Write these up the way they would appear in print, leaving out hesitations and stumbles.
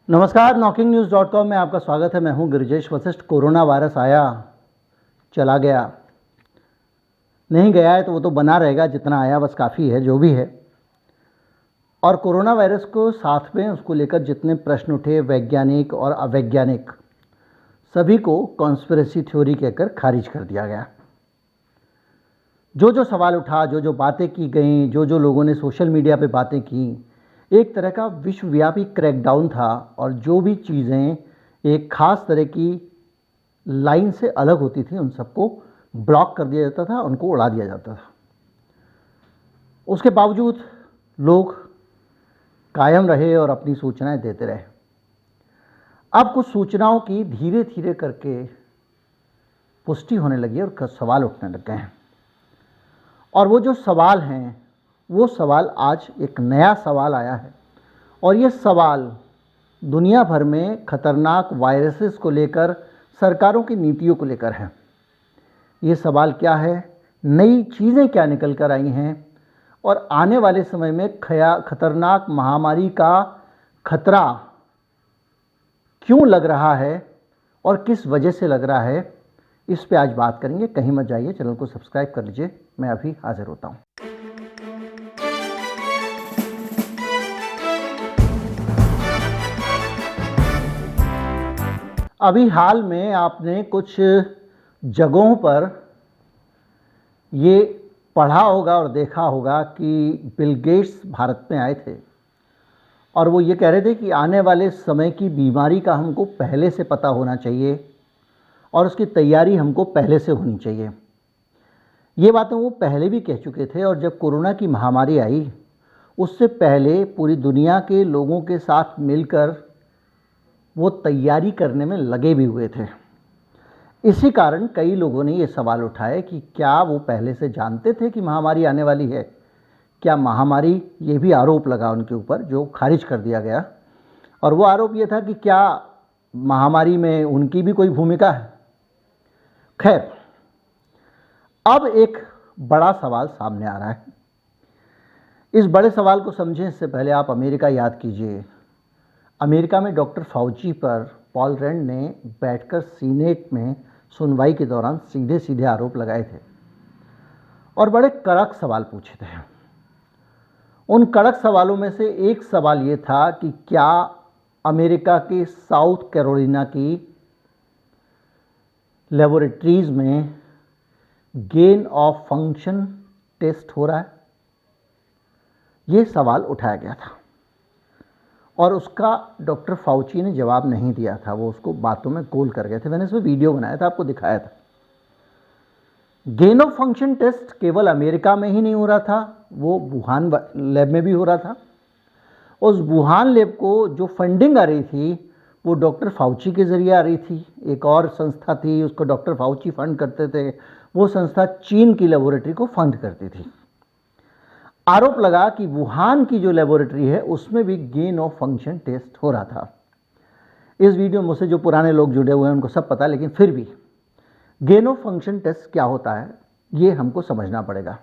नमस्कार, knocking-news.com में आपका स्वागत है। मैं हूं गिरिजेश वशिष्ठ। कोरोना वायरस आया, चला गया, नहीं गया है तो वो तो बना रहेगा। जितना आया बस काफ़ी है, जो भी है। और कोरोना वायरस को साथ में उसको लेकर जितने प्रश्न उठे, वैज्ञानिक और अवैज्ञानिक, सभी को कॉन्स्पिरेसी थ्योरी कहकर खारिज कर दिया गया। जो जो सवाल उठा, जो जो बातें की गई, जो जो लोगों ने सोशल मीडिया पे बातें की, एक तरह का विश्वव्यापी क्रैकडाउन था। और जो भी चीज़ें एक ख़ास तरह की लाइन से अलग होती थी, उन सबको ब्लॉक कर दिया जाता था, उनको उड़ा दिया जाता था। उसके बावजूद लोग कायम रहे और अपनी सूचनाएं देते रहे। अब कुछ सूचनाओं की धीरे धीरे करके पुष्टि होने लगी और कुछ सवाल उठने लग गए हैं। और वो जो सवाल हैं, वो सवाल आज एक नया सवाल आया है। और ये सवाल दुनिया भर में खतरनाक वायरसेस को लेकर, सरकारों की नीतियों को लेकर है। ये सवाल क्या है, नई चीज़ें क्या निकल कर आई हैं, और आने वाले समय में खतरनाक महामारी का खतरा क्यों लग रहा है और किस वजह से लग रहा है, इस पे आज बात करेंगे। कहीं मत जाइए, चैनल को सब्सक्राइब कर लीजिए। मैं अभी हाजिर होता हूँ। अभी हाल में आपने कुछ जगहों पर ये पढ़ा होगा और देखा होगा कि बिल गेट्स भारत में आए थे और वो ये कह रहे थे कि आने वाले समय की बीमारी का हमको पहले से पता होना चाहिए और उसकी तैयारी हमको पहले से होनी चाहिए। ये बातें वो पहले भी कह चुके थे। और जब कोरोना की महामारी आई, उससे पहले पूरी दुनिया के लोगों के साथ मिलकर वो तैयारी करने में लगे भी हुए थे। इसी कारण कई लोगों ने ये सवाल उठाए कि क्या वो पहले से जानते थे कि महामारी आने वाली है। क्या महामारी, ये भी आरोप लगा उनके ऊपर, जो खारिज कर दिया गया। और वो आरोप ये था कि क्या महामारी में उनकी भी कोई भूमिका है। खैर, अब एक बड़ा सवाल सामने आ रहा है। इस बड़े सवाल को समझें इससे पहले आप अमेरिका याद कीजिए। अमेरिका में डॉक्टर फाउची पर पॉल रैंड ने बैठकर सीनेट में सुनवाई के दौरान सीधे सीधे आरोप लगाए थे और बड़े कड़क सवाल पूछे थे। उन कड़क सवालों में से एक सवाल ये था कि क्या अमेरिका के साउथ कैरोलिना की लेबोरेटरीज में गेन ऑफ फंक्शन टेस्ट हो रहा है। ये सवाल उठाया गया था और उसका डॉक्टर फाउची ने जवाब नहीं दिया था। वो उसको बातों में गोल कर गए थे। मैंने इसमें वीडियो बनाया था, आपको दिखाया था। गेन ऑफ फंक्शन टेस्ट केवल अमेरिका में ही नहीं हो रहा था, वो वुहान लैब में भी हो रहा था। उस वुहान लैब को जो फंडिंग आ रही थी, वो डॉक्टर फाउची के ज़रिए आ रही थी। एक और संस्था थी, उसको डॉक्टर फाउची फंड करते थे। वो संस्था चीन की लेबोरेटरी को फंड करती थी। आरोप लगा कि वुहान की जो लेबोरेटरी है, उसमें भी गेन ऑफ फंक्शन टेस्ट हो रहा था। इस वीडियो में मुझसे जो पुराने लोग जुड़े हुए हैं उनको सब पता है, लेकिन फिर भी गेन ऑफ फंक्शन टेस्ट क्या होता है, ये हमको समझना पड़ेगा।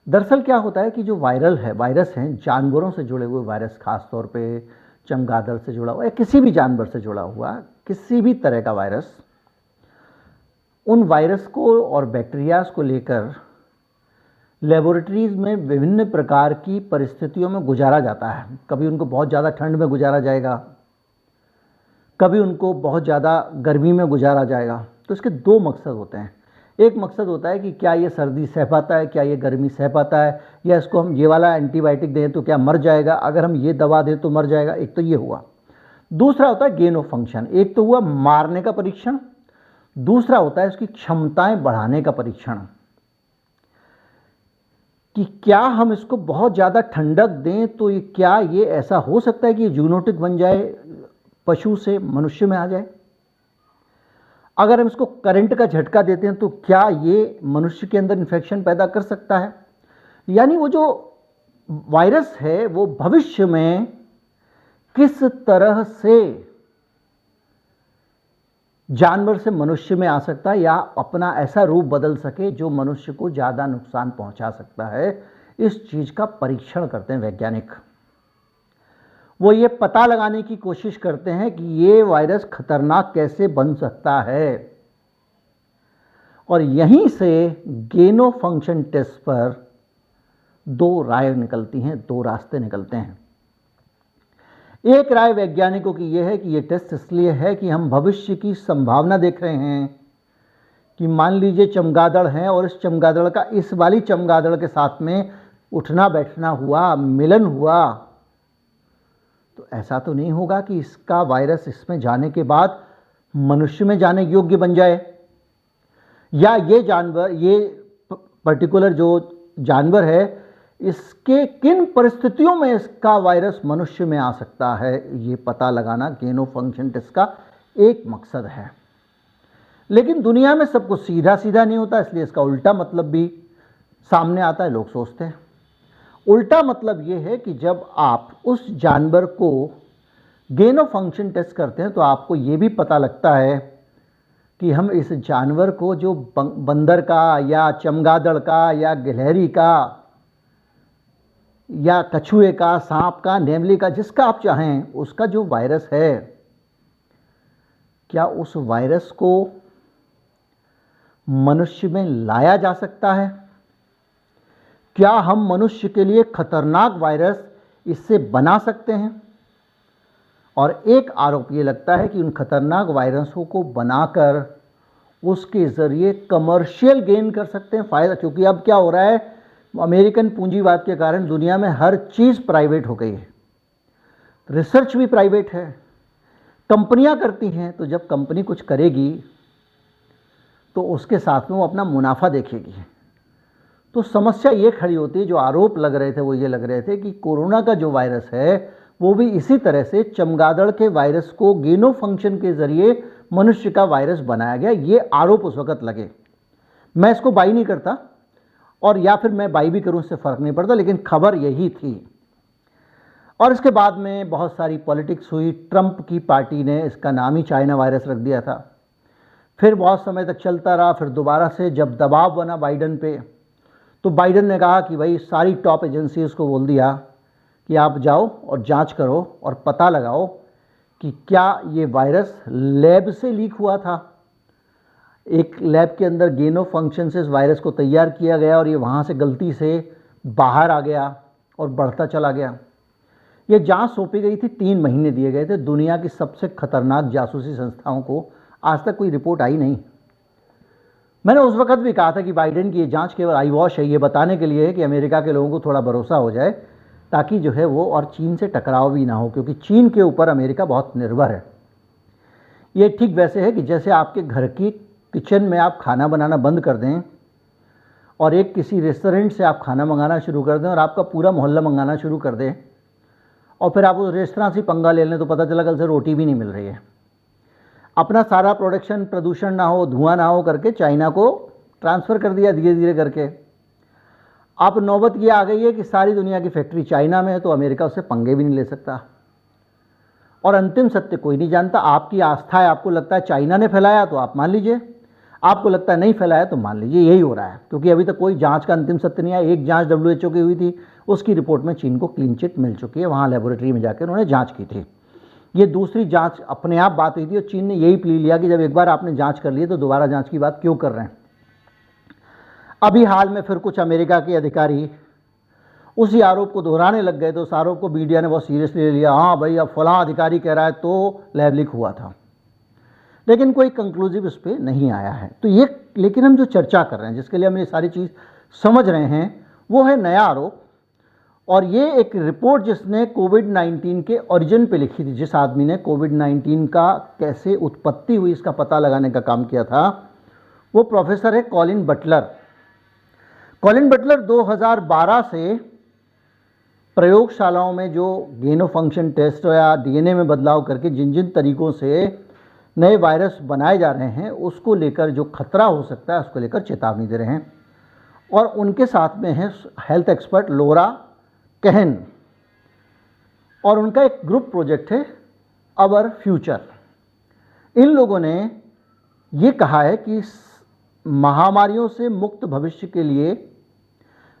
दरअसल क्या होता है कि जो वायरस हैं, जानवरों से जुड़े हुए वायरस, खास तौर पे चमगादड़ से जुड़ा हुआ या किसी भी जानवर से जुड़ा हुआ किसी भी तरह का वायरस, उन वायरस को और बैक्टीरियाज को लेकर लेबोरेटरीज में विभिन्न प्रकार की परिस्थितियों में गुजारा जाता है। कभी उनको बहुत ज़्यादा ठंड में गुजारा जाएगा, कभी उनको बहुत ज़्यादा गर्मी में गुजारा जाएगा। तो इसके दो मकसद होते हैं। एक मकसद होता है कि क्या ये सर्दी सह पाता है, क्या ये गर्मी सह पाता है, या इसको हम ये वाला एंटीबायोटिक दें तो क्या मर जाएगा, अगर हम ये दवा दें तो मर जाएगा। एक तो ये हुआ। दूसरा होता है गेन ऑफ फंक्शन। एक तो हुआ मारने का परीक्षण, दूसरा होता है उसकी क्षमताएं बढ़ाने का परीक्षण, कि क्या हम इसको बहुत ज़्यादा ठंडक दें तो क्या ये ऐसा हो सकता है कि ये जूनोटिक बन जाए, पशु से मनुष्य में आ जाए। अगर हम इसको करंट का झटका देते हैं तो क्या ये मनुष्य के अंदर इन्फेक्शन पैदा कर सकता है। यानी वो जो वायरस है वो भविष्य में किस तरह से जानवर से मनुष्य में आ सकता है या अपना ऐसा रूप बदल सके जो मनुष्य को ज़्यादा नुकसान पहुंचा सकता है। इस चीज़ का परीक्षण करते हैं वैज्ञानिक। वो ये पता लगाने की कोशिश करते हैं कि ये वायरस खतरनाक कैसे बन सकता है। और यहीं से गेन ऑफ फंक्शन टेस्ट पर दो राय निकलती हैं, दो रास्ते निकलते हैं। एक राय वैज्ञानिकों की यह है कि यह टेस्ट इसलिए है कि हम भविष्य की संभावना देख रहे हैं कि मान लीजिए चमगादड़ हैं और इस चमगादड़ का इस वाली चमगादड़ के साथ में उठना बैठना हुआ, मिलन हुआ, तो ऐसा तो नहीं होगा कि इसका वायरस इसमें जाने के बाद मनुष्य में जाने योग्य बन जाए, या ये जानवर, ये पर्टिकुलर जो जानवर है, इसके किन परिस्थितियों में इसका वायरस मनुष्य में आ सकता है, ये पता लगाना गेन ऑफ फंक्शन टेस्ट का एक मकसद है। लेकिन दुनिया में सब कुछ सीधा सीधा नहीं होता, इसलिए इसका उल्टा मतलब भी सामने आता है। लोग सोचते हैं उल्टा मतलब ये है कि जब आप उस जानवर को गेन ऑफ फंक्शन टेस्ट करते हैं तो आपको ये भी पता लगता है कि हम इस जानवर को, जो बंदर का या चमगादड़ का या गिलहरी का या कछुए का, सांप का, नेवले का, जिसका आप चाहें, उसका जो वायरस है, क्या उस वायरस को मनुष्य में लाया जा सकता है? क्या हम मनुष्य के लिए खतरनाक वायरस इससे बना सकते हैं? और एक आरोप ये लगता है कि उन खतरनाक वायरसों को बनाकर उसके ज़रिए कमर्शियल गेन कर सकते हैं, फ़ायदा। क्योंकि अब क्या हो रहा है, अमेरिकन पूंजीवाद के कारण दुनिया में हर चीज़ प्राइवेट हो गई है, रिसर्च भी प्राइवेट है, कंपनियां करती हैं। तो जब कंपनी कुछ करेगी तो उसके साथ में वो अपना मुनाफा देखेगी। तो समस्या ये खड़ी होती है, जो आरोप लग रहे थे वो ये लग रहे थे कि कोरोना का जो वायरस है वो भी इसी तरह से चमगादड़ के वायरस को गेन ऑफ फंक्शन के ज़रिए मनुष्य का वायरस बनाया गया। ये आरोप उस वक्त लगे। मैं इसको बाई नहीं करता, और या फिर मैं बाई भी करूं, इससे फ़र्क नहीं पड़ता, लेकिन खबर यही थी। और इसके बाद में बहुत सारी पॉलिटिक्स हुई। ट्रंप की पार्टी ने इसका नाम ही चाइना वायरस रख दिया था। फिर बहुत समय तक चलता रहा। फिर दोबारा से जब दबाव बना बाइडन पे, तो बाइडन ने कहा कि भाई सारी टॉप एजेंसीज़ को बोल दिया कि आप जाओ और जांच करो और पता लगाओ कि क्या ये वायरस लैब से लीक हुआ था। एक लैब के अंदर गेन ऑफ फंक्शन से इस वायरस को तैयार किया गया और ये वहाँ से गलती से बाहर आ गया और बढ़ता चला गया। ये जांच सौंपी गई थी, 3 महीने दिए गए थे दुनिया की सबसे खतरनाक जासूसी संस्थाओं को। आज तक कोई रिपोर्ट आई नहीं। मैंने उस वक्त भी कहा था कि बाइडेन की ये जांच केवल आई वॉश है, ये बताने के लिए कि अमेरिका के लोगों को थोड़ा भरोसा हो जाए, ताकि जो है वो और चीन से टकराव भी ना हो, क्योंकि चीन के ऊपर अमेरिका बहुत निर्भर है। ये ठीक वैसे है कि जैसे आपके घर की किचन में आप खाना बनाना बंद कर दें और एक किसी रेस्टोरेंट से आप खाना मंगाना शुरू कर दें और आपका पूरा मोहल्ला मंगाना शुरू कर दें, और फिर आप उस रेस्तरां से पंगा ले लें तो पता चला कल से रोटी भी नहीं मिल रही है। अपना सारा प्रोडक्शन प्रदूषण ना हो, धुआं ना हो करके चाइना को ट्रांसफ़र कर दिया धीरे धीरे करके। अब नौबत ये आ गई है कि सारी दुनिया की फैक्ट्री चाइना में है, तो अमेरिका उससे पंगे भी नहीं ले सकता। और अंतिम सत्य कोई नहीं जानता। आपकी आस्था है, आपको लगता है चाइना ने फैलाया तो आप मान लीजिए, आपको लगता है नहीं फैलाया तो मान लीजिए। यही हो रहा है, क्योंकि अभी तक कोई जांच का अंतिम सत्य नहीं आया। एक जांच WHO की हुई थी, उसकी रिपोर्ट में चीन को क्लीन चिट मिल चुकी है, वहाँ लेबोरेटरी में जाकर उन्होंने जाँच की थी। ये दूसरी जांच अपने आप बात हुई थी और चीन ने यही प्ली लिया कि जब एक बार आपने जांच कर ली तो दोबारा जांच की बात क्यों कर रहे हैं। अभी हाल में फिर कुछ अमेरिका के अधिकारी उसी आरोप को दोहराने लग गए, तो उस आरोप को मीडिया ने बहुत सीरियसली ले लिया। हाँ भाई, अब फलां अधिकारी कह रहा है तो लैब लीक हुआ था, लेकिन कोई कंक्लूसिव इस पर नहीं आया है। तो ये, लेकिन हम जो चर्चा कर रहे हैं, जिसके लिए हम ये सारी चीज़ समझ रहे हैं, वो है नया आरोप। और ये एक रिपोर्ट जिसने कोविड-19 के ओरिजिन पे लिखी थी, जिस आदमी ने कोविड-19 का कैसे उत्पत्ति हुई इसका पता लगाने का काम किया था, वो प्रोफेसर है कॉलिन बटलर। कॉलिन बटलर 2012 से प्रयोगशालाओं में जो गेन ऑफ फंक्शन टेस्ट या DNA में बदलाव करके जिन जिन तरीक़ों से नए वायरस बनाए जा रहे हैं, उसको लेकर जो खतरा हो सकता है उसको लेकर चेतावनी दे रहे हैं। और उनके साथ में है हेल्थ एक्सपर्ट लोरा कहन, और उनका एक ग्रुप प्रोजेक्ट है अवर फ्यूचर। इन लोगों ने ये कहा है कि महामारियों से मुक्त भविष्य के लिए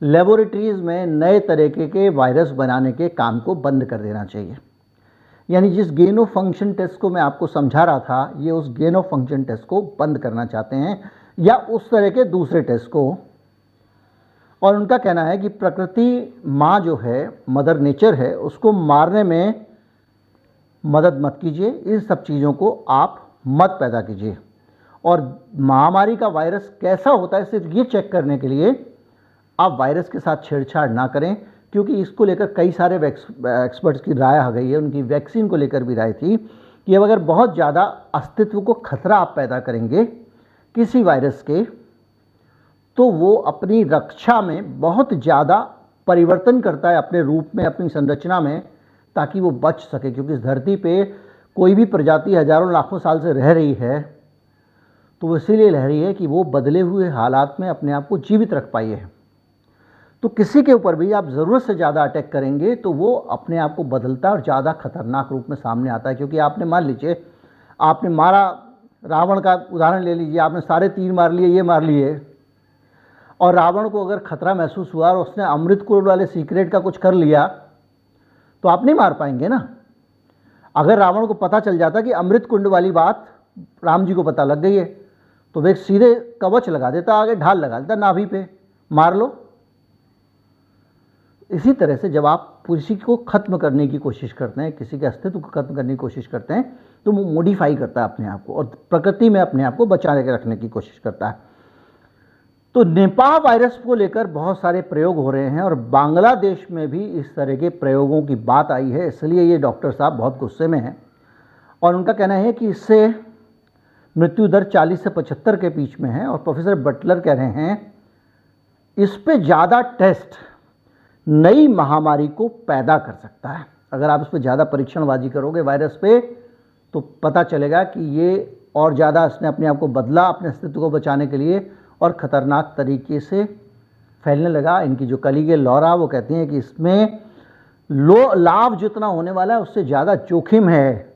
लेबोरेटरीज़ में नए तरीके के वायरस बनाने के काम को बंद कर देना चाहिए। यानी जिस गेन ऑफ फंक्शन टेस्ट को मैं आपको समझा रहा था, ये उस गेन ऑफ फंक्शन टेस्ट को बंद करना चाहते हैं या उस तरह के दूसरे टेस्ट को। और उनका कहना है कि प्रकृति माँ जो है, मदर नेचर है, उसको मारने में मदद मत कीजिए, इन सब चीज़ों को आप मत पैदा कीजिए। और महामारी का वायरस कैसा होता है सिर्फ ये चेक करने के लिए आप वायरस के साथ छेड़छाड़ ना करें, क्योंकि इसको लेकर कई सारे एक्सपर्ट्स की राय आ गई है। उनकी वैक्सीन को लेकर भी राय थी कि अब अगर बहुत ज़्यादा अस्तित्व को खतरा आप पैदा करेंगे किसी वायरस के, तो वो अपनी रक्षा में बहुत ज़्यादा परिवर्तन करता है अपने रूप में, अपनी संरचना में, ताकि वो बच सके। क्योंकि इस धरती पे कोई भी प्रजाति हजारों लाखों साल से रह रही है, तो वो इसीलिए रह रही है कि वो बदले हुए हालात में अपने आप को जीवित रख पाई है। तो किसी के ऊपर भी आप ज़रूरत से ज़्यादा अटैक करेंगे तो वो अपने आप को बदलता है और ज़्यादा खतरनाक रूप में सामने आता है। क्योंकि आपने मान लीजिए, आपने मारा, रावण का उदाहरण ले लीजिए, आपने सारे तीर मार लिए, ये मार लिए, और रावण को अगर खतरा महसूस हुआ और उसने अमृत कुंड वाले सीक्रेट का कुछ कर लिया, तो आप नहीं मार पाएंगे ना। अगर रावण को पता चल जाता कि अमृत कुंड वाली बात राम जी को पता लग गई है, तो वे सीधे कवच लगा देता, आगे ढाल लगा देता नाभि पे, मार लो। इसी तरह से जब आप किसी को खत्म करने की कोशिश करते हैं, किसी के अस्तित्व को खत्म करने की कोशिश करते हैं, तो वो मॉडिफाई करता है अपने आप को और प्रकृति में अपने आप को बचा के रखने की कोशिश करता है। तो निपाह वायरस को लेकर बहुत सारे प्रयोग हो रहे हैं और बांग्लादेश में भी इस तरह के प्रयोगों की बात आई है, इसलिए ये डॉक्टर साहब बहुत गुस्से में हैं। और उनका कहना है कि इससे मृत्यु दर 40 से 75 के बीच में है। और प्रोफेसर बटलर कह रहे हैं इस पे ज़्यादा टेस्ट नई महामारी को पैदा कर सकता है। अगर आप इस पर ज़्यादा परीक्षणबाजी करोगे वायरस पे, तो पता चलेगा कि ये और ज़्यादा इसने अपने आप को बदला अपने अस्तित्व को बचाने के लिए और ख़तरनाक तरीके से फैलने लगा। इनकी जो कलीग लॉरा, वो कहती हैं कि इसमें लाभ जितना होने वाला है उससे ज़्यादा जोखिम है।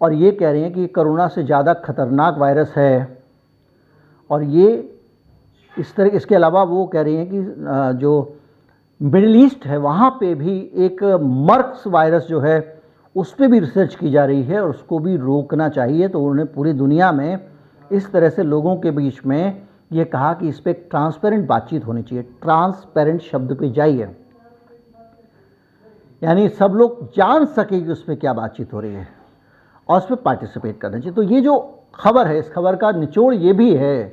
और ये कह रही हैं कि कोरोना से ज़्यादा खतरनाक वायरस है। और ये इस तरह, इसके अलावा वो कह रही हैं कि जो मिडिल ईस्ट है वहाँ पे भी एक मर्क्स वायरस जो है उस पर भी रिसर्च की जा रही है और उसको भी रोकना चाहिए। तो उन्होंने पूरी दुनिया में इस तरह से लोगों के बीच में ये कहा कि इस पर ट्रांसपेरेंट बातचीत होनी चाहिए। ट्रांसपेरेंट शब्द पे जाइए, यानी सब लोग जान सके कि उस पर क्या बातचीत हो रही है और उस पर पार्टिसिपेट करना चाहिए। तो ये जो खबर है, इस खबर का निचोड़ ये भी है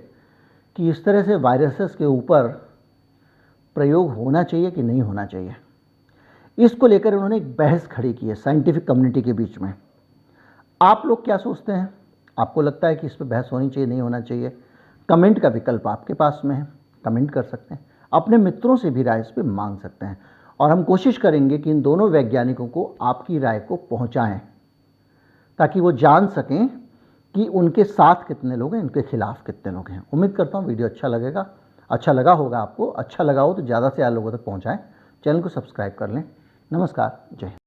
कि इस तरह से वायरसेस के ऊपर प्रयोग होना चाहिए कि नहीं होना चाहिए, इसको लेकर उन्होंने एक बहस खड़ी की है साइंटिफिक कम्युनिटी के बीच में। आप लोग क्या सोचते हैं? आपको लगता है कि इस पर बहस होनी चाहिए, नहीं होना चाहिए? कमेंट का विकल्प आपके पास में है, कमेंट कर सकते हैं। अपने मित्रों से भी राय इस पर मांग सकते हैं और हम कोशिश करेंगे कि इन दोनों वैज्ञानिकों को आपकी राय को पहुंचाएं, ताकि वो जान सकें कि उनके साथ कितने लोग हैं, उनके खिलाफ कितने लोग हैं। उम्मीद करता हूँ वीडियो अच्छा लगा होगा आपको। अच्छा लगा हो तो ज़्यादा से ज़्यादा लोगों तक पहुँचाएँ। चैनल को सब्सक्राइब कर लें। नमस्कार, जय हिंद।